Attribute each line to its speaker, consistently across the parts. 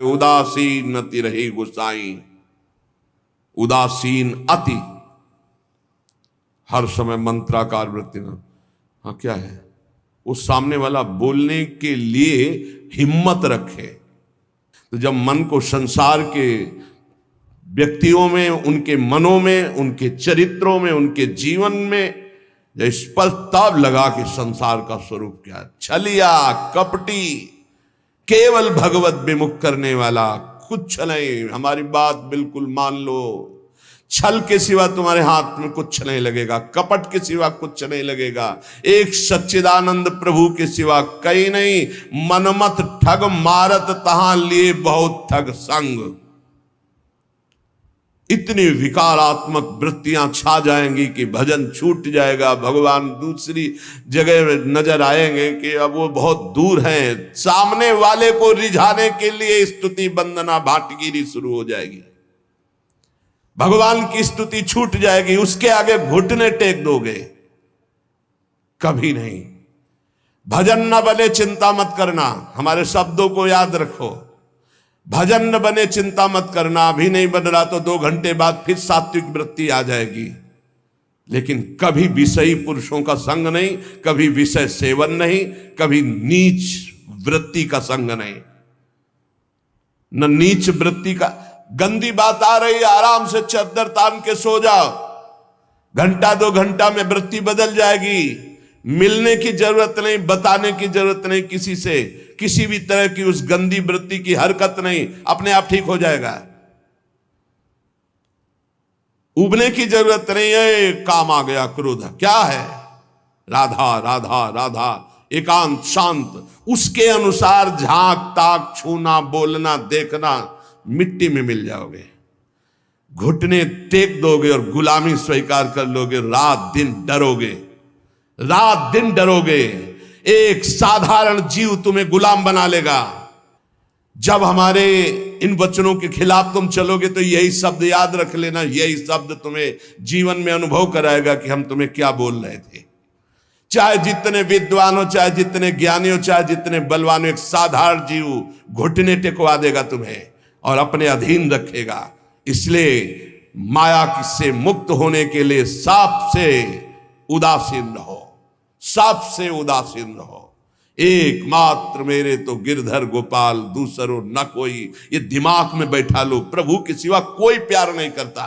Speaker 1: उदासीन अति रही गुसाई, उदासीन अति, हर समय मंत्राकार वृत्ति ना। हाँ क्या है, उस सामने वाला बोलने के लिए हिम्मत रखे। तो जब मन को संसार के व्यक्तियों में, उनके मनों में, उनके चरित्रों में, उनके जीवन में स्पष्ट तब लगा कि संसार का स्वरूप क्या है, छलिया कपटी, केवल भगवत विमुख करने वाला, कुछ नहीं। हमारी बात बिल्कुल मान लो, छल के सिवा तुम्हारे हाथ में कुछ नहीं लगेगा, कपट के सिवा कुछ नहीं लगेगा, एक सच्चिदानंद प्रभु के सिवा कहीं नहीं। मनमत ठग मारत तहां लिए बहुत ठग संग। इतनी विकारात्मक वृत्तियां छा जाएंगी कि भजन छूट जाएगा। भगवान दूसरी जगह नजर आएंगे कि अब वो बहुत दूर हैं। सामने वाले को रिझाने के लिए स्तुति वंदना भाटगिरी शुरू हो जाएगी, भगवान की स्तुति छूट जाएगी, उसके आगे घुटने टेक दोगे, कभी नहीं। भजन न बने चिंता मत करना, हमारे शब्दों को याद रखो। भजन न बने चिंता मत करना, अभी नहीं बन रहा तो 2 घंटे बाद फिर सात्विक वृत्ति आ जाएगी। लेकिन कभी विषयी पुरुषों का संग नहीं, कभी विषय सेवन नहीं, कभी नीच वृत्ति का संग नहीं। न नीच वृत्ति का, गंदी बात आ रही है, आराम से चद्दर तान के सो जाओ, घंटा 2 घंटा में वृत्ति बदल जाएगी। मिलने की जरूरत नहीं, बताने की जरूरत नहीं किसी से, किसी भी तरह की उस गंदी वृत्ति की हरकत नहीं, अपने आप ठीक हो जाएगा। उबने की जरूरत नहीं है। काम आ गया क्रोध, क्या है, राधा राधा राधा, एकांत शांत, उसके अनुसार झांक ताक छूना बोलना देखना, मिट्टी में मिल जाओगे। घुटने टेक दोगे और गुलामी स्वीकार कर लोगे, रात दिन डरोगे, रात दिन डरोगे। एक साधारण जीव तुम्हें गुलाम बना लेगा। जब हमारे इन वचनों के खिलाफ तुम चलोगे तो यही शब्द याद रख लेना, यही शब्द तुम्हें जीवन में अनुभव कराएगा कि हम तुम्हें क्या बोल रहे थे। चाहे जितने विद्वान हो, चाहे जितने ज्ञानी हो, चाहे जितने बलवान हो, एक साधारण जीव घुटने टेकवा देगा तुम्हें और अपने अधीन रखेगा। इसलिए माया से मुक्त होने के लिए सबसे उदासीन रहो, सबसे उदासीन रहो। एकमात्र मेरे तो गिरधर गोपाल, दूसरो न कोई, ये दिमाग में बैठा लो। प्रभु के सिवा कोई प्यार नहीं करता,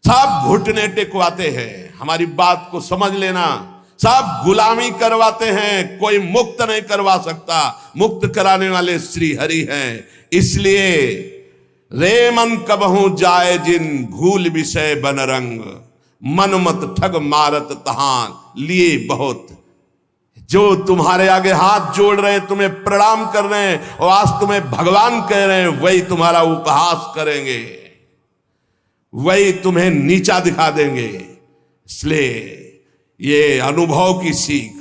Speaker 1: सब घुटने टेकवाते हैं। हमारी बात को समझ लेना, सब गुलामी करवाते हैं, कोई मुक्त नहीं करवा सकता। मुक्त कराने वाले श्री हरि हैं। इसलिए रे मन कबहू जाए जिन, भूल विषय बन रंग, मनमत ठग मारत तहां लिए बहुत। जो तुम्हारे आगे हाथ जोड़ रहे हैं, तुम्हें प्रणाम कर रहे हैं और आज तुम्हें भगवान कह रहे हैं, वही तुम्हारा उपहास करेंगे, वही तुम्हें नीचा दिखा देंगे। इसलिए ये अनुभव की सीख,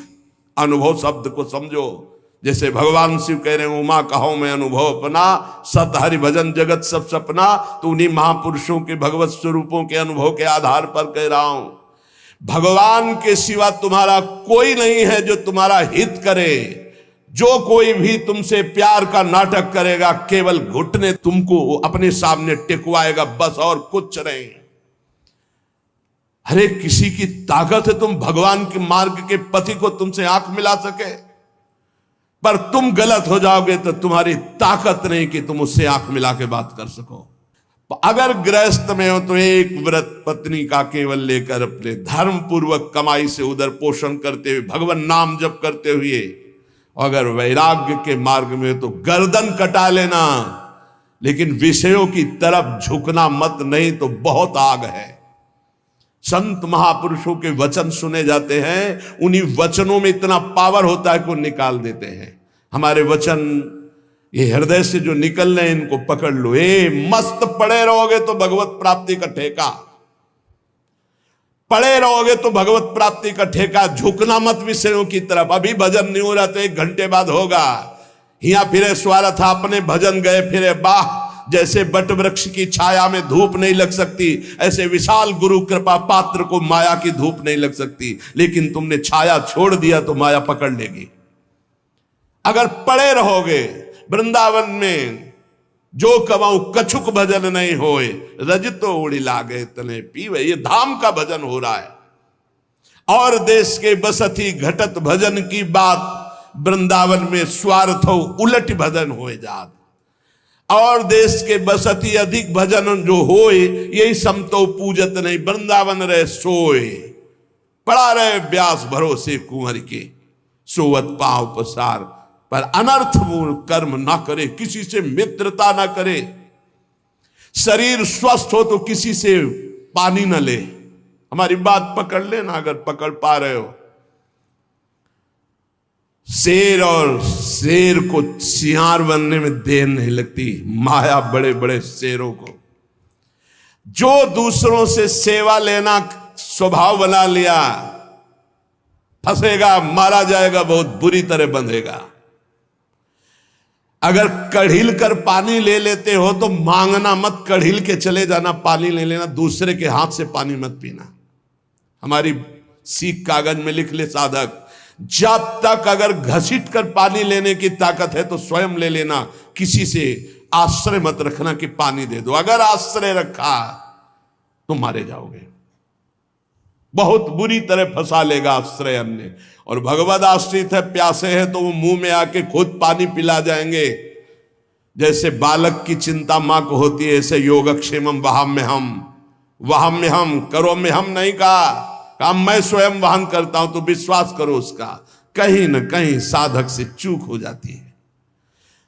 Speaker 1: अनुभव शब्द को समझो। जैसे भगवान शिव कह रहे हैं, उमा कहो मैं अनुभव अपना, सत हरि भजन जगत सब सपना। तो उन्हीं महापुरुषों के भगवत स्वरूपों के अनुभव के आधार पर कह रहा हूं, भगवान के सिवा तुम्हारा कोई नहीं है जो तुम्हारा हित करे। जो कोई भी तुमसे प्यार का नाटक करेगा, केवल घुटने तुमको अपने सामने टिकवाएगा, बस और कुछ नहीं। अरे किसी की ताकत है तुम भगवान के मार्ग के पथि को तुमसे आंख मिला सके, पर तुम गलत हो जाओगे तो तुम्हारी ताकत नहीं कि तुम उससे आंख मिला के बात कर सको। अगर गृहस्थ में हो तो एक व्रत पत्नी का केवल लेकर अपने धर्म पूर्वक कमाई से उधर पोषण करते हुए, भगवान नाम जप करते हुए, अगर वैराग्य के मार्ग में हो तो गर्दन कटा लेना, लेकिन विषयों की तरफ झुकना मत, नहीं तो बहुत आग है। संत महापुरुषों के वचन सुने जाते हैं, उन्हीं वचनों में इतना पावर होता है कि वो निकाल देते हैं। हमारे वचन ये हृदय से जो निकल रहे हैं, इनको पकड़ लो। मस्त पड़े रहोगे तो भगवत प्राप्ति का ठेका, पड़े रहोगे तो भगवत प्राप्ति का ठेका। झुकना मत विषयों की तरफ। अभी भजन नहीं हो रहा तो 1 घंटे बाद होगा। हिया फिरे स्वारा था, अपने भजन गए फिरे बाह। जैसे बट वृक्ष की छाया में धूप नहीं लग सकती, ऐसे विशाल गुरु कृपा पात्र को माया की धूप नहीं लग सकती। लेकिन तुमने छाया छोड़ दिया तो माया पकड़ लेगी। अगर पड़े रहोगे वृंदावन में जो कमाऊ कछुक भजन नहीं होए, रजतो उड़ी लागे तने पीवे। ये धाम का भजन हो रहा है। और देश के बसती घटत भजन की बात, वृंदावन में स्वार्थ हो उलट भजन होए जात। और देश के बसती अधिक भजन जो होए, यही समतो पूजत नहीं, वृंदावन रहे सोए। पड़ा रहे व्यास भरोसे कुंवर के, सोवत पांव पसार, पर अनर्थ कर्म ना करे, किसी से मित्रता ना करे। शरीर स्वस्थ हो तो किसी से पानी न ले। हमारी बात पकड़ लेना अगर पकड़ पा रहे हो। शेर और शेर को सियार बनने में देर नहीं लगती, माया बड़े बड़े शेरों को। जो दूसरों से सेवा लेना स्वभाव बना लिया, फंसेगा, मारा जाएगा, बहुत बुरी तरह बंधेगा। अगर कढ़िल कर पानी ले लेते हो तो मांगना मत, कढ़िल के चले जाना, पानी ले लेना, दूसरे के हाथ से पानी मत पीना। हमारी सीख कागज में लिख ले साधक, जब तक अगर घसीट कर पानी लेने की ताकत है तो स्वयं ले लेना, किसी से आश्रय मत रखना कि पानी दे दो। अगर आश्रय रखा तो मारे जाओगे, बहुत बुरी तरह फंसा लेगा आश्रय अन्य। और भगवद आश्रित है, प्यासे है तो वो मुंह में आके खुद पानी पिला जाएंगे। जैसे बालक की चिंता मां को होती है, ऐसे योगक्षेमम वहां में हम करो में हम नहीं कहा, काम मैं स्वयं वहन करता हूं, तो विश्वास करो उसका। कहीं न कहीं साधक से चूक हो जाती है।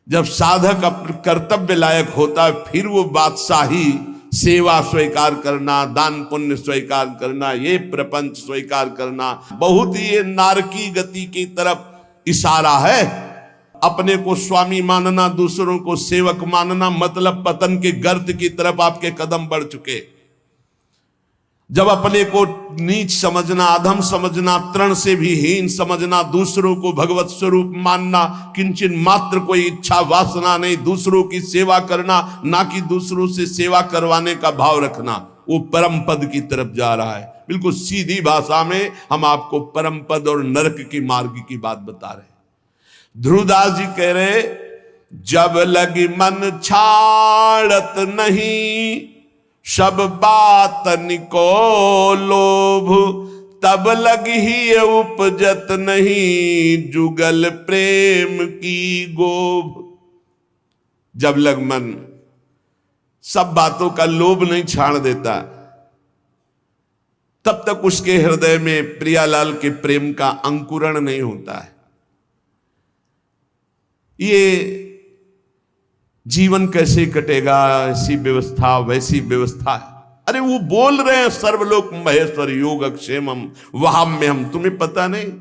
Speaker 1: जब साधक अपने कर्तव्य लायक होता है, फिर वो बादशाही, सेवा स्वीकार करना, दान पुण्य स्वीकार करना, ये प्रपंच स्वीकार करना, बहुत ही ये नारकी गति की तरफ इशारा है। अपने को स्वामी मानना, दूसरों को सेवक मानना, मतलब पतन के गर्त की तरफ आपके कदम बढ़ चुके। जब अपने को नीच समझना, अधम समझना, तृण से भी हीन समझना, दूसरों को भगवत स्वरूप मानना, किंचन मात्र कोई इच्छा वासना नहीं, दूसरों की सेवा करना, ना कि दूसरों से सेवा करवाने का भाव रखना, वो परम पद की तरफ जा रहा है। बिल्कुल सीधी भाषा में हम आपको परम पद और नरक की मार्ग की बात बता रहे। ध्रुवदास जी कह रहे, जब लगी मन छाड़त नहीं, सब बातन को लोभ, तब लगी ही उपजत नहीं, जुगल प्रेम की गोभ। जब लग मन सब बातों का लोभ नहीं छाड़ देता, तब तक उसके हृदय में प्रियालाल के प्रेम का अंकुरण नहीं होता है। ये जीवन कैसे कटेगा, ऐसी व्यवस्था वैसी व्यवस्था है। अरे वो बोल रहे हैं सर्वलोक महेश्वर योगक्षेमम वहाम्यहम, तुम्हें पता नहीं?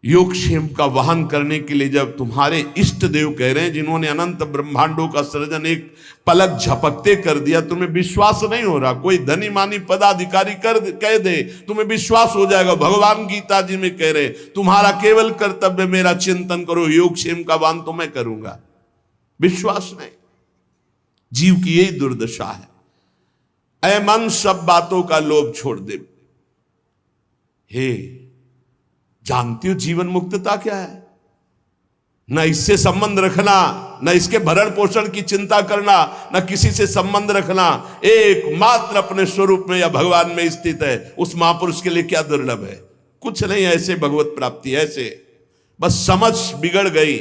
Speaker 1: योगक्षेम का वहन करने के लिए जब तुम्हारे इष्ट देव कह रहे हैं, जिन्होंने अनंत ब्रह्मांडों का सृजन एक पलक झपकते कर दिया, तुम्हें विश्वास नहीं हो रहा? कोई धनी मानी पदाधिकारी कह दे, तुम्हें विश्वास हो जाएगा। भगवान गीता जी में कह रहे, तुम्हारा केवल कर्तव्य मेरा चिंतन करो, योगक्षेम का वहन तो मैं करूंगा। विश्वास नहीं, जीव की यही दुर्दशा है। ऐ मन सब बातों का लोभ छोड़ दे। हे, जानती हो जीवन मुक्तता क्या है? न इससे संबंध रखना, न इसके भरण पोषण की चिंता करना, न किसी से संबंध रखना, एकमात्र अपने स्वरूप में या भगवान में स्थित है। उस महापुरुष के लिए क्या दुर्लभ है? कुछ नहीं, ऐसे भगवत प्राप्ति, ऐसे बस समझ बिगड़ गई,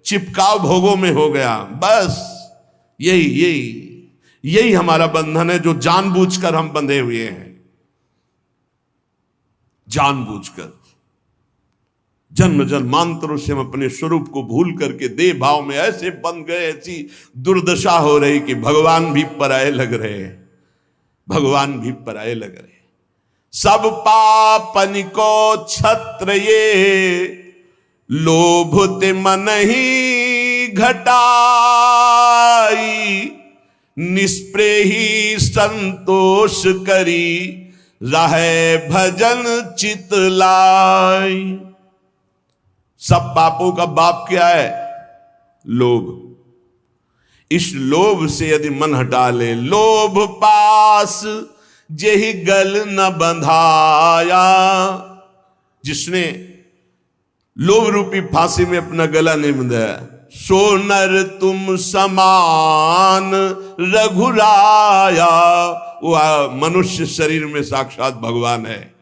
Speaker 1: चिपकाव भोगों में हो गया। बस यही हमारा बंधन है, जो जानबूझकर हम बंधे हुए हैं। जानबूझकर जन्म जन्मांतरों से हम अपने स्वरूप को भूल करके देह भाव में ऐसे बंध गए, ऐसी दुर्दशा हो रही कि भगवान भी पराये लग रहे हैं, भगवान भी पराये लग रहे हैं। सब पापन को छत्र ये, लोभ ते मन ही घटाई, निष्प्रेही संतोष करी, रहे भजन चित लाई। सब पापों का बाप क्या है? लोभ। इस लोभ से यदि मन हटा ले, लोभ पास जेहि गल न बंधाया, जिसने लोभ रूपी फांसी में अपना गला नहीं बंधाया, सोनर तुम समान रघुराया। वह मनुष्य शरीर में साक्षात भगवान है,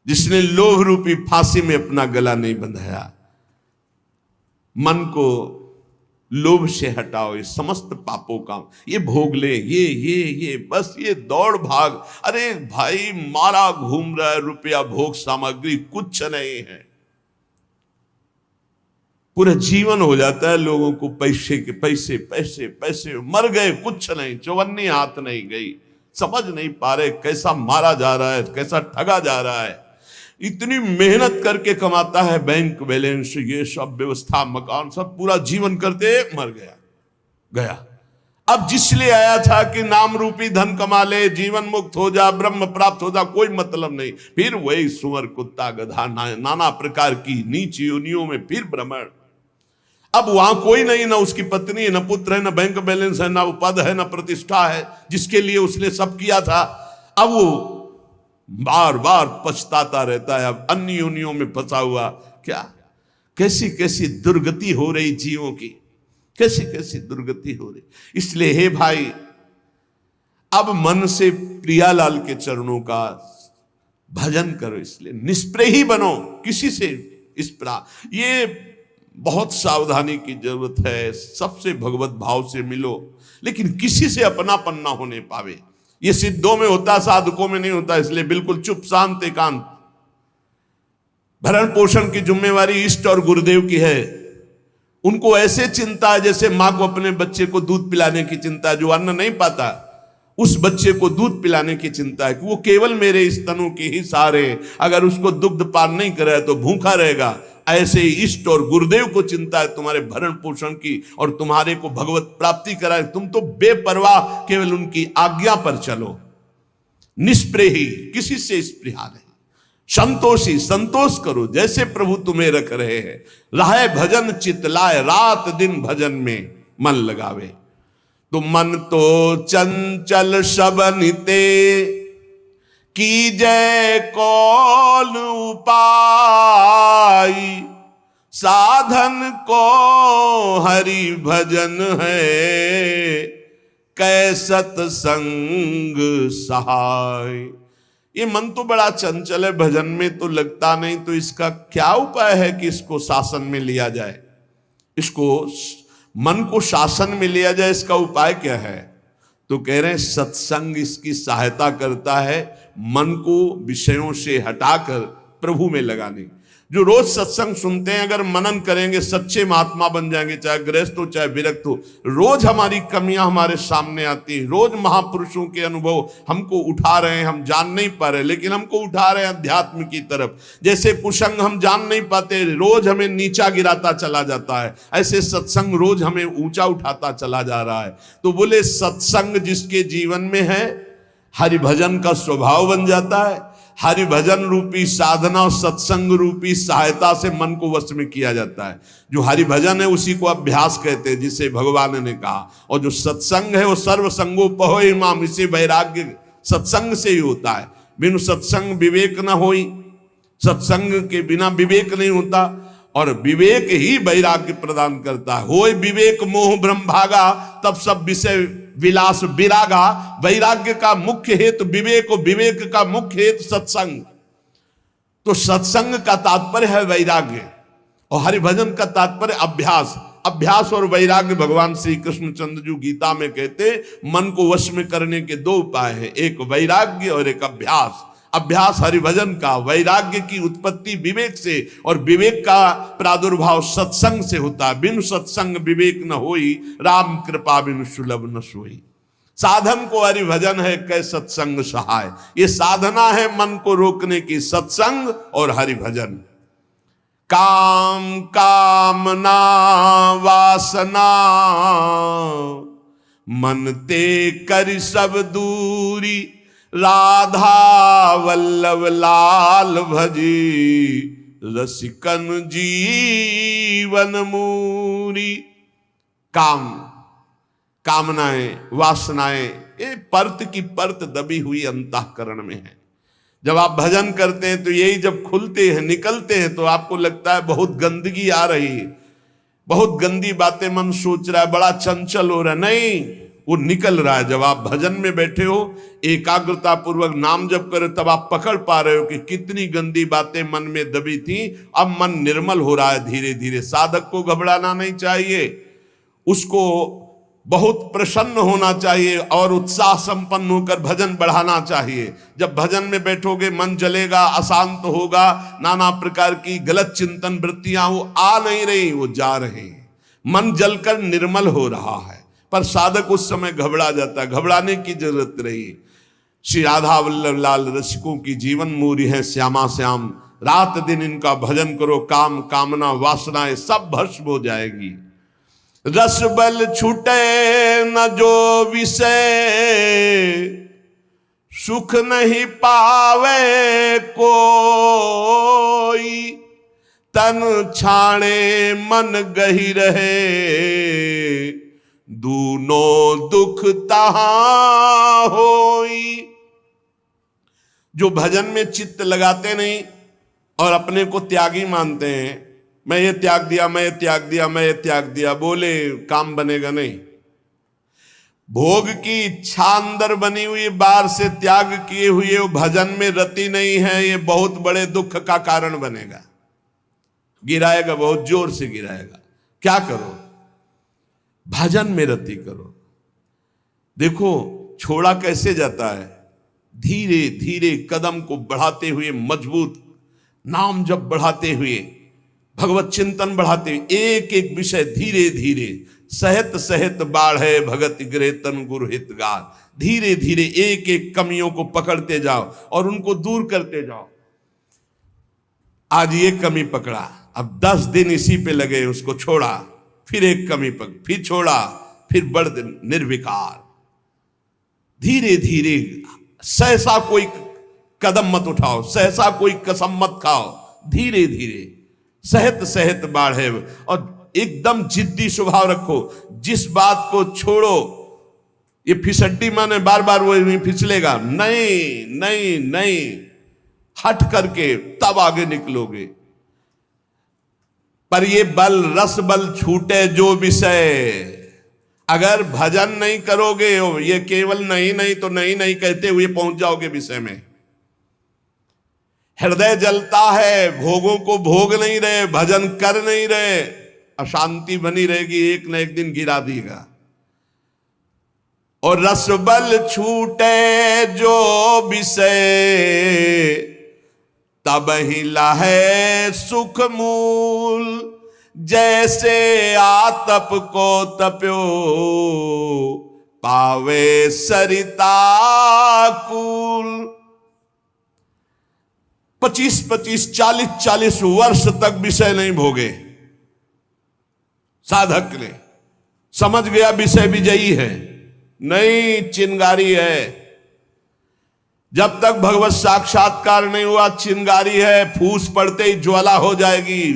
Speaker 1: जिसने लोभ रूपी फांसी में अपना गला नहीं बंधाया। मन को लोभ से हटाओ, ये समस्त पापों का ये भोग ले, ये बस ये दौड़ भाग। अरे भाई मारा घूम रहा है, रुपया भोग सामग्री कुछ नहीं है। पूरा जीवन हो जाता है लोगों को पैसे के पैसे पैसे पैसे, मर गए कुछ नहीं, चौवन्नी हाथ नहीं गई। समझ नहीं पा रहे कैसा मारा जा रहा है, कैसा ठगा जा रहा है। इतनी मेहनत करके कमाता है, बैंक बैलेंस ये सब व्यवस्था मकान सब, पूरा जीवन करते मर गया। अब जिसलिए आया था कि नाम रूपी धन कमा ले, जीवन मुक्त हो जा, ब्रह्म प्राप्त हो जा, कोई मतलब नहीं। फिर वही सुअर कुत्ता गधा नाना प्रकार की नीच योनियों में फिर भ्रमण। अब वहां कोई नहीं, ना उसकी पत्नी है, ना पुत्र है, ना बैंक बैलेंस है, ना पद है, ना प्रतिष्ठा है, जिसके लिए उसने सब किया था। अब वो बार बार पछताता रहता है, अब अन्य योनियों में फंसा हुआ। क्या कैसी कैसी दुर्गति हो रही जीवों की, कैसी कैसी दुर्गति हो रही। इसलिए हे भाई, अब मन से प्रियालाल के चरणों का भजन करो। इसलिए निष्प्रेही बनो किसी से। इस प्रकार ये बहुत सावधानी की जरूरत है। सबसे भगवत भाव से मिलो, लेकिन किसी से अपनापन ना होने पावे। ये सिद्धों में होता, साधकों में नहीं होता। इसलिए बिल्कुल चुप शांत एकांत। भरण पोषण की जिम्मेवारी इष्ट और गुरुदेव की है। उनको ऐसे चिंता है जैसे मां को अपने बच्चे को दूध पिलाने की चिंता है। जो अन्न नहीं पाता उस बच्चे को दूध पिलाने की चिंता है कि वो केवल मेरे स्तनों के ही सहारे, अगर उसको दुग्ध पान नहीं करे तो भूखा रहेगा। ऐसे ही इष्ट और गुरुदेव को चिंता है तुम्हारे भरण पोषण की और तुम्हारे को भगवत प्राप्ति कराए। तुम तो बेपरवाह केवल उनकी आज्ञा पर चलो। निष्प्रेही, किसी से स्पृहा नहीं। संतोषी, संतोष करो जैसे प्रभु तुम्हें रख रहे हैं। राहे भजन चितलाए, रात दिन भजन में मन लगावे। तो मन तो चंचल सबनिते, की जय कौन उपाय। साधन को हरि भजन है, कै सत्संग सहाय। ये मन तो बड़ा चंचल है, भजन में तो लगता नहीं, तो इसका क्या उपाय है कि इसको शासन में लिया जाए। इसको मन को शासन में लिया जाए, इसका उपाय क्या है? तो कह रहे हैं सत्संग इसकी सहायता करता है मन को विषयों से हटाकर प्रभु में लगाने। जो रोज सत्संग सुनते हैं, अगर मनन करेंगे सच्चे महात्मा बन जाएंगे, चाहे गृहस्थ हो चाहे विरक्त हो। रोज हमारी कमियां हमारे सामने आती हैं, रोज महापुरुषों के अनुभव हमको उठा रहे हैं। हम जान नहीं पा रहे, लेकिन हमको उठा रहे हैं अध्यात्म की तरफ। जैसे कुसंग हम जान नहीं पाते, रोज हमें नीचा गिराता चला जाता है, ऐसे सत्संग रोज हमें ऊंचा उठाता चला जा रहा है। तो बोले सत्संग जिसके जीवन में है, हरिभजन का स्वभाव बन जाता है। हरि भजन रूपी साधना और सत्संग रूपी सहायता से मन को वश में किया जाता है। जो हरि भजन है उसी को अभ्यास कहते हैं, जिसे भगवान ने कहा। और जो सत्संग है वो सर्व संगो पहो इमाम, इसे वैराग्य सत्संग से ही होता है। बिनु सत्संग विवेक न होई, सत्संग के बिना विवेक नहीं होता। और विवेक ही वैराग्य प्रदान करता है। होय विवेक मोह ब्रह्म भागा, तब सब विषय विलास विरागा। वैराग्य का मुख्य हेतु विवेक और विवेक का मुख्य हेतु सत्संग। तो सत्संग का तात्पर्य है वैराग्य और हरिभजन का तात्पर्य अभ्यास। अभ्यास और वैराग्य भगवान श्री कृष्णचंद्र जी गीता में कहते मन को वश में करने के दो उपाय हैं, एक वैराग्य और एक अभ्यास। अभ्यास हरिभजन का, वैराग्य की उत्पत्ति विवेक से और विवेक का प्रादुर्भाव सत्संग से होता है। बिनु सत्संग विवेक न होई, राम कृपा बिनु सुलभ न सोई। साधन को हरिभजन है, कै सत्संग सहाय। ये साधना है मन को रोकने की, सत्संग और हरिभजन। काम कामना वासना, मन ते कर सब दूरी। राधा वल्लभ लाल भजी, रसिकन जीवन मूरी। काम, कामनाएं, वासनाएं, ये परत की परत दबी हुई अंतःकरण में है। जब आप भजन करते हैं तो यही जब खुलते हैं, निकलते हैं, तो आपको लगता है बहुत गंदगी आ रही है। बहुत गंदी बातें मन सोच रहा है, बड़ा चंचल हो रहा है, नहीं, वो निकल रहा है। जब आप भजन में बैठे हो, एकाग्रता पूर्वक नाम जप करे, तब आप पकड़ पा रहे हो कि कितनी गंदी बातें मन में दबी थी, अब मन निर्मल हो रहा है धीरे धीरे। साधक को घबराना नहीं चाहिए, उसको बहुत प्रसन्न होना चाहिए और उत्साह संपन्न होकर भजन बढ़ाना चाहिए। जब भजन में बैठोगे मन जलेगा, अशांत होगा, नाना प्रकार की गलत चिंतन वृत्तियां वो आ नहीं रही, वो जा रही, मन जलकर निर्मल हो रहा है। पर साधक उस समय घबरा जाता है, घबराने की जरूरत नहीं। श्री राधा वल्लभ लाल रसिकों की जीवन मूरी है श्यामा श्याम, रात दिन इनका भजन करो, काम कामना वासनाएं सब भस्म हो जाएगी। रस बल छूटे न जो विषय, सुख नहीं पावे कोई, तन छाणे मन गही रहे, दूनों दुख तहां होई। जो भजन में चित्त लगाते नहीं और अपने को त्यागी मानते हैं, मैं ये त्याग दिया, मैं ये त्याग दिया, मैं ये त्याग दिया, बोले काम बनेगा नहीं। भोग की इच्छा अंदर बनी हुई, बाहर से त्याग किए हुए वो भजन में रति नहीं है, ये बहुत बड़े दुख का कारण बनेगा, गिराएगा, बहुत जोर से गिराएगा। क्या करो, भजन में रति करो। देखो छोड़ा कैसे जाता है, धीरे धीरे कदम को बढ़ाते हुए, मजबूत नाम जब बढ़ाते हुए, भगवत चिंतन बढ़ाते हुए, एक एक विषय धीरे धीरे, सहत सहत बाढ़े भगत गिरे तन गुरु हितगार, धीरे धीरे एक एक कमियों को पकड़ते जाओ और उनको दूर करते जाओ। आज ये कमी पकड़ा, अब 10 दिन इसी पे लगे, उसको छोड़ा, फिर एक कमी पकड़, फिर छोड़ा, फिर बढ़ निर्विकार। धीरे धीरे, सहसा कोई कदम मत उठाओ, सहसा कोई कसम मत खाओ, धीरे धीरे सहत सहत बाढ़े, और एकदम जिद्दी स्वभाव रखो। जिस बात को छोड़ो, ये फिसड्डी माने बार बार वो नहीं फिसलेगा, नहीं नहीं नहीं, हट करके तब आगे निकलोगे। पर ये बल, रस बल छूटे जो विषय, अगर भजन नहीं करोगे, ये केवल नहीं नहीं तो नहीं नहीं कहते हुए पहुंच जाओगे विषय में। हृदय जलता है, भोगों को भोग नहीं रहे, भजन कर नहीं रहे, अशांति बनी रहेगी, एक न एक दिन गिरा देगा। और रस बल छूटे जो विषय, तब ही लहे सुख मूल, जैसे आतप को तप्यो, पावे सरिता कूल। 25-25, 40-40 वर्ष तक विषय नहीं भोगे, साधक ने समझ गया विषय विजयी है, नहीं चिंगारी है। जब तक भगवत साक्षात्कार नहीं हुआ, चिंगारी है, फूस पड़ते ही ज्वाला हो जाएगी।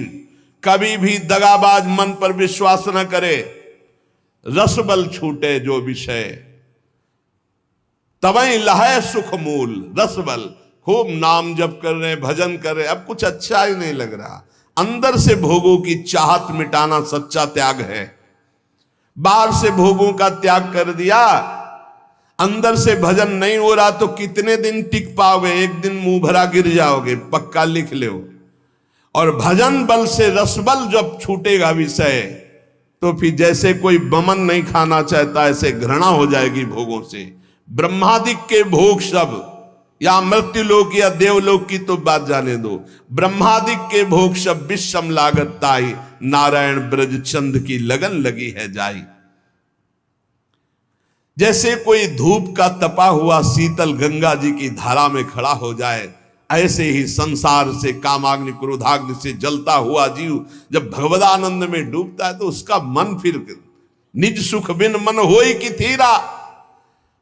Speaker 1: कभी भी दगाबाज मन पर विश्वास न करे। रस बल छूटे जो विषय, तबई लहे सुख मूल। रस बल, खूब नाम जप कर रहे, भजन कर रहे, अब कुछ अच्छा ही नहीं लग रहा। अंदर से भोगों की चाहत मिटाना सच्चा त्याग है। बाहर से भोगों का त्याग कर दिया, अंदर से भजन नहीं हो रहा तो कितने दिन टिक पाओगे? एक दिन मुंह भरा गिर जाओगे, पक्का लिख लो। और भजन बल से रसबल जब छूटेगा विषय, तो फिर जैसे कोई बमन नहीं खाना चाहता, ऐसे घृणा हो जाएगी भोगों से। ब्रह्मादिक के भोग सब, या मृत्यु लोक या देवलोक की तो बात जाने दो, ब्रह्मादिक के भोग सब विषम लागत ताई, नारायण ब्रज चंद की लगन लगी है जाई। जैसे कोई धूप का तपा हुआ शीतल गंगा जी की धारा में खड़ा हो जाए, ऐसे ही संसार से कामाग्नि क्रोधाग्नि से जलता हुआ जीव जब भगवदानंद में डूबता है, तो उसका मन फिर निज सुख बिन मन होई की थीरा।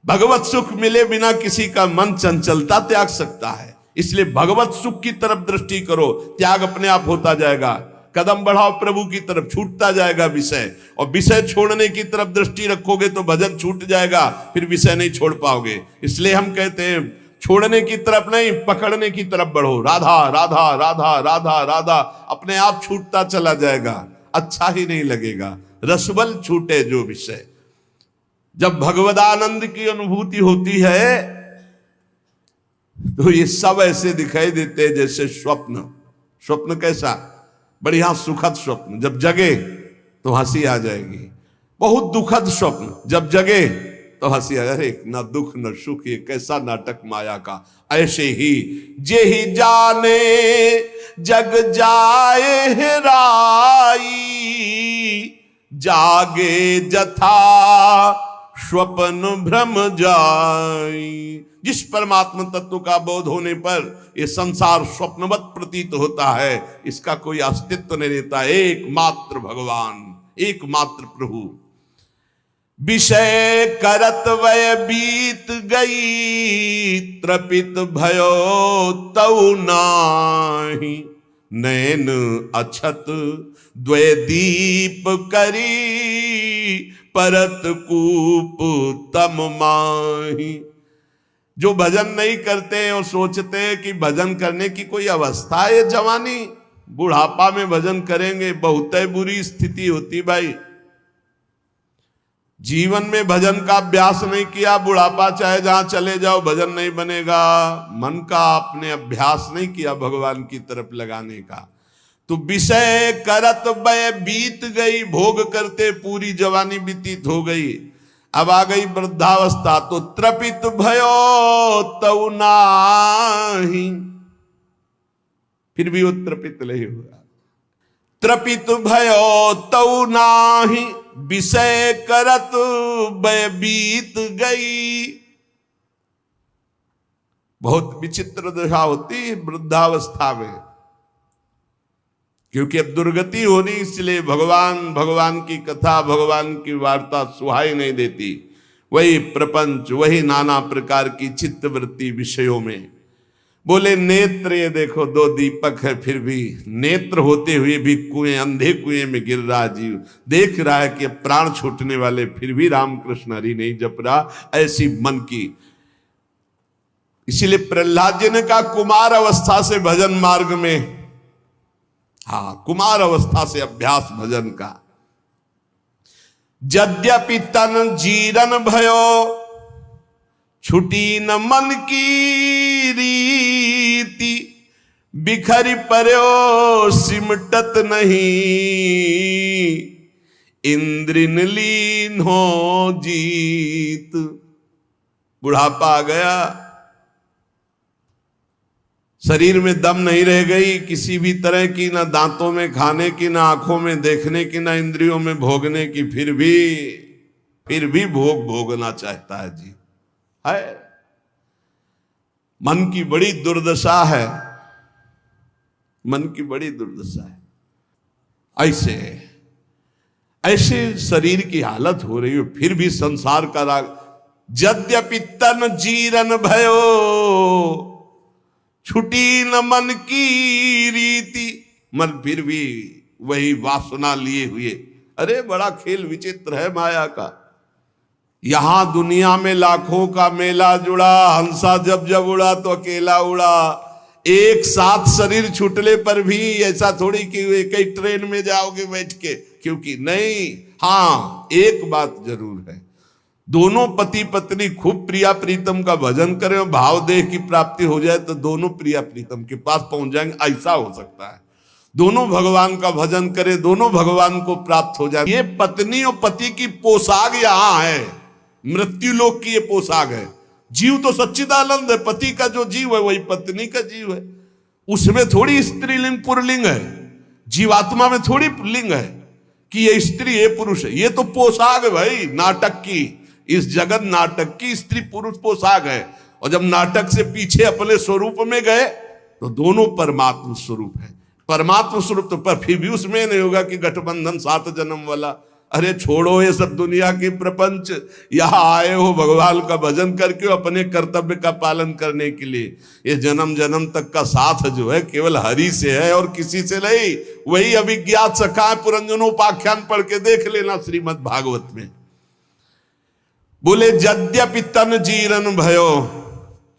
Speaker 1: भगवत सुख मिले बिना किसी का मन चंचलता त्याग सकता है। इसलिए भगवत सुख की तरफ दृष्टि करो, त्याग अपने आप होता जाएगा। कदम बढ़ाओ प्रभु की तरफ, छूटता जाएगा विषय। और विषय छोड़ने की तरफ दृष्टि रखोगे तो भजन छूट जाएगा, फिर विषय नहीं छोड़ पाओगे। इसलिए हम कहते हैं छोड़ने की तरफ नहीं, पकड़ने की तरफ बढ़ो। राधा राधा राधा राधा राधा, अपने आप छूटता चला जाएगा। अच्छा ही नहीं लगेगा। रसबल छूटे जो विषय। जब भगवदानंद की अनुभूति होती है तो ये सब ऐसे दिखाई देते हैं जैसे स्वप्न। स्वप्न कैसा? बढ़िया सुखद स्वप्न, जब जगे तो हंसी आ जाएगी। बहुत दुखद स्वप्न, जब जगे तो हंसी आ जाए। न दुख न सुख, ये कैसा नाटक माया का। ऐसे ही जे ही जाने जग जाए हेराई, जागे जथा स्वप्न भ्रम जाई। जिस परमात्मा तत्व का बोध होने पर ये संसार स्वप्नवत प्रतीत होता है, इसका कोई अस्तित्व नहीं रहता। एकमात्र भगवान, एकमात्र प्रभु। विषय करत वय बीत गई, त्रपित भयो तऊ नाही। नैन अछत द्वय दीप करी, परत कूप तम माही। जो भजन नहीं करते और सोचते हैं कि भजन करने की कोई अवस्था है, जवानी बुढ़ापा में भजन करेंगे, बहुत ही बुरी स्थिति होती भाई। जीवन में भजन का अभ्यास नहीं किया, बुढ़ापा चाहे जहां चले जाओ भजन नहीं बनेगा। मन का आपने अभ्यास नहीं किया भगवान की तरफ लगाने का, तो विषय करत वय बीत गई। भोग करते पूरी जवानी व्यतीत हो गई, अब आ गई वृद्धावस्था, तो त्रपित भयो तऊ नाही। फिर भी वो त्रपित नहीं हुआ। त्रपित भयो तऊ नाही, विषय करत वय बीत गई। बहुत विचित्र दशा होती है वृद्धावस्था में, क्योंकि अब दुर्गति होनी, इसलिए भगवान की कथा, भगवान की वार्ता सुहाई नहीं देती। वही प्रपंच, वही नाना प्रकार की चित्तवृत्ति विषयों में। बोले नेत्र, ये देखो दो दीपक है, फिर भी नेत्र होते हुए भी कुएं, अंधे कुएं में गिर रहा जीव। देख रहा है कि प्राण छूटने वाले, फिर भी रामकृष्ण हरि नहीं जप रहा। ऐसी मन की, इसीलिए प्रहलाद जी ने कहा कुमार अवस्था से भजन मार्ग में, हाँ कुमार अवस्था से अभ्यास भजन का। यद्यपि तन जीरन भयो, छुटी न मन की रीति। बिखरी पर्यो सिमटत नहीं, इंद्रिन लीन हो जीत। बुढ़ापा आ गया, शरीर में दम नहीं रह गई किसी भी तरह की, ना दांतों में खाने की, ना आंखों में देखने की, ना इंद्रियों में भोगने की। फिर भी भोग भोगना चाहता है जी, है। मन की बड़ी दुर्दशा है, मन की बड़ी दुर्दशा है। ऐसे शरीर की हालत हो रही हो, फिर भी संसार का राग। यद्यपि तन जीरन भयो, छुटी न मन की रीति। मन फिर भी वही वासना लिए हुए। अरे बड़ा खेल विचित्र है माया का। यहां दुनिया में लाखों का मेला जुड़ा, हंसा जब जब उड़ा तो अकेला उड़ा। एक साथ शरीर छूटने पर भी ऐसा थोड़ी कि एक ही ट्रेन में जाओगे बैठ के, क्योंकि नहीं। हाँ एक बात जरूर है, दोनों पति पत्नी खूब प्रिया प्रीतम का भजन करें और भाव देह की प्राप्ति हो जाए तो दोनों प्रिया प्रीतम के पास पहुंच जाएंगे, ऐसा हो सकता है। दोनों भगवान का भजन करें, दोनों भगवान को प्राप्त हो जाए। ये पत्नी और पति की पोशाक यहां है, मृत्यु लोक की ये पोशाक है। जीव तो सच्चिदानंद है, पति का जो जीव है वही पत्नी का जीव है। उसमें थोड़ी स्त्रीलिंग पुरलिंग है, जीवात्मा में थोड़ी लिंग है कि ये स्त्री ये पुरुष है। ये तो पोशाक है भाई नाटक की, इस जगत नाटक की स्त्री पुरुष पोशाक है। और जब नाटक से पीछे अपने स्वरूप में गए तो दोनों परमात्मा स्वरूप है। परमात्मा स्वरूप तो पर फिर भी उसमें नहीं होगा कि गठबंधन 7 जन्म वाला। अरे छोड़ो ये सब दुनिया की प्रपंच, यहां आए हो भगवान का भजन करके अपने कर्तव्य का पालन करने के लिए। ये जन्म जन्म तक का साथ जो है केवल हरि से है और किसी से नहीं। वही अभिज्ञात सखा पुरंजनोपाख्यान पढ़ के देख लेना श्रीमद् भागवत में। बोले यद्यपि तन जीरन भयो,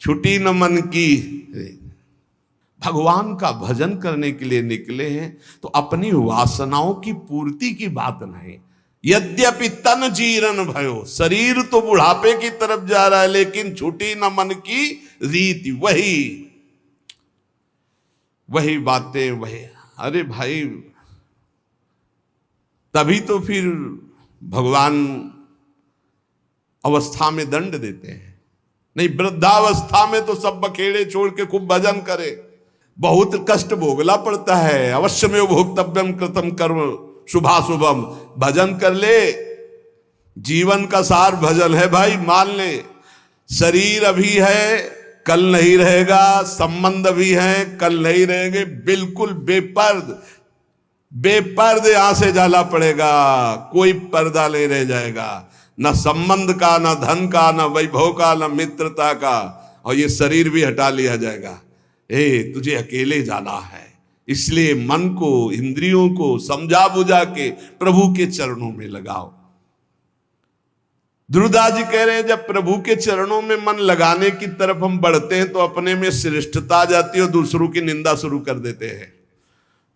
Speaker 1: छुटी न मन की। भगवान का भजन करने के लिए निकले हैं तो अपनी वासनाओं की पूर्ति की बात नहीं। यद्यपि तन जीर्ण भयो, शरीर तो बुढ़ापे की तरफ जा रहा है, लेकिन छूटी न मन की रीति। वही बातें वही। अरे भाई, तभी तो फिर भगवान अवस्था में दंड देते हैं। नहीं, वृद्धावस्था में तो सब बखेड़े छोड़ के खूब भजन करे। बहुत कष्ट भोगना पड़ता है। अवश्य में भोक्तव्यम कृतम कर्म शुभाशुभम। भजन कर ले, जीवन का सार भजन है भाई। मान ले, शरीर अभी है, कल नहीं रहेगा। संबंध भी है, कल नहीं रहेंगे। बिल्कुल बेपर्द यहां से जाला पड़ेगा। कोई पर्दा नहीं रह जाएगा, न संबंध का, न धन का, न वैभव का, न मित्रता का। और ये शरीर भी हटा लिया जाएगा। तुझे अकेले जाना है। इसलिए मन को, इंद्रियों को समझा बुझा के प्रभु के चरणों में लगाओ। ध्रुवदास जी कह रहे हैं, जब प्रभु के चरणों में मन लगाने की तरफ हम बढ़ते हैं तो अपने में श्रेष्ठता आ जाती है और दूसरों की निंदा शुरू कर देते हैं।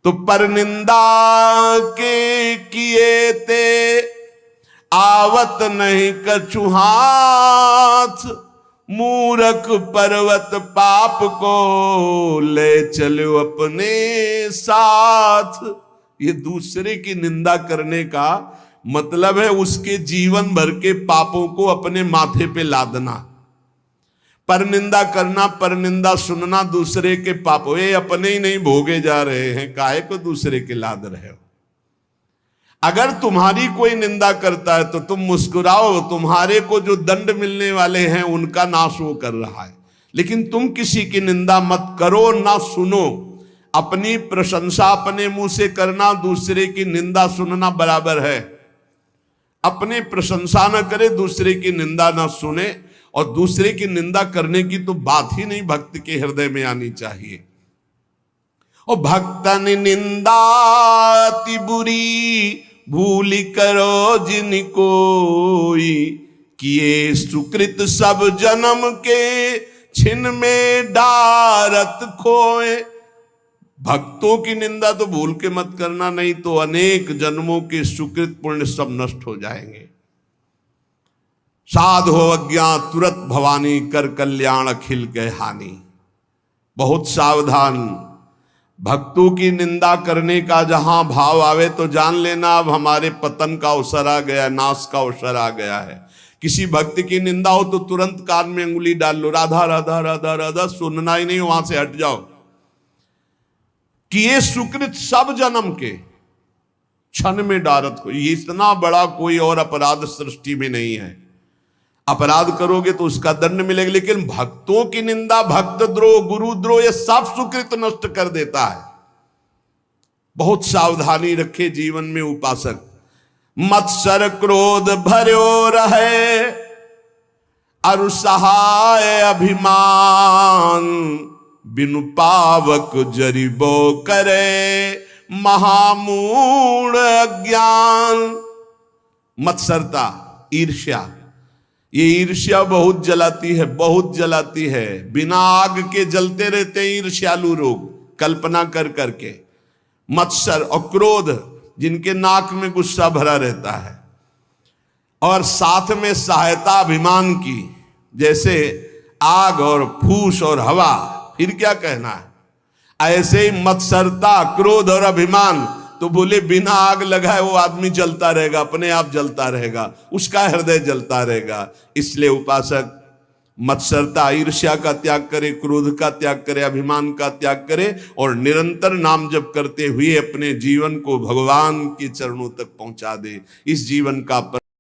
Speaker 1: तो पर निंदा के किए ते आवत नहीं कछु हाथ, मूरख पर्वत पाप को ले चलो अपने साथ। ये दूसरे की निंदा करने का मतलब है उसके जीवन भर के पापों को अपने माथे पे लादना। पर निंदा करना, पर निंदा सुनना दूसरे के पापों, ये अपने ही नहीं भोगे जा रहे हैं, काहे को दूसरे के लाद रहे हो। अगर तुम्हारी कोई निंदा करता है तो तुम मुस्कुराओ, तुम्हारे को जो दंड मिलने वाले हैं उनका नाश वो कर रहा है। लेकिन तुम किसी की निंदा मत करो, ना सुनो। अपनी प्रशंसा अपने मुंह से करना, दूसरे की निंदा सुनना बराबर है। अपने प्रशंसा न करे, दूसरे की निंदा ना सुने। और दूसरे की निंदा करने की तो बात ही नहीं भक्त के हृदय में आनी चाहिए। और भक्तन निंदा अति बुरी, भूली करो जिन कोई, किए सुकृत सब जन्म के, छिन में डारत खोए। भक्तों की निंदा तो भूल के मत करना, नहीं तो अनेक जन्मों के सुकृत पुण्य सब नष्ट हो जाएंगे। साध हो अज्ञात तुरत भवानी, कर कल्याण अखिल के हानि। बहुत सावधान। भक्तों की निंदा करने का जहां भाव आवे तो जान लेना अब हमारे पतन का अवसर आ गया, नाश का अवसर आ गया है। किसी भक्त की निंदा हो तो तुरंत कान में अंगुली डाल लो, राधा राधा राधा राधा, सुनना ही नहीं, वहां से हट जाओ। किए सुकृत सब जन्म के, क्षण में डारत को। ये इतना बड़ा कोई और अपराध सृष्टि में नहीं है। अपराध करोगे तो उसका दंड मिलेगा, लेकिन भक्तों की निंदा, भक्त द्रोह, गुरु द्रोह, ये सब सुकृत नष्ट कर देता है। बहुत सावधानी रखे जीवन में उपासक। मत्सर क्रोध भर्यो रहे, अरु सहाय अभिमान, बिनु पावक जरिबो करे, महामूढ़ अज्ञान। मत्सरता, ईर्ष्या, ये ईर्ष्या बहुत जलाती है, बहुत जलाती है। बिना आग के जलते रहते हैं ईर्ष्यालु लोग, कल्पना कर करके। मत्सर और क्रोध, जिनके नाक में गुस्सा भरा रहता है। और साथ में सहायता अभिमान की, जैसे आग और फूस और हवा, फिर क्या कहना है। ऐसे ही मत्सरता, क्रोध और अभिमान, तो बोले बिना आग लगाए वो आदमी जलता रहेगा, अपने आप जलता रहेगा, उसका हृदय जलता रहेगा। इसलिए उपासक मत्सरता, ईर्ष्या का त्याग करे, क्रोध का त्याग करे, अभिमान का त्याग करे और निरंतर नाम जप करते हुए अपने जीवन को भगवान के चरणों तक पहुंचा दे। इस जीवन का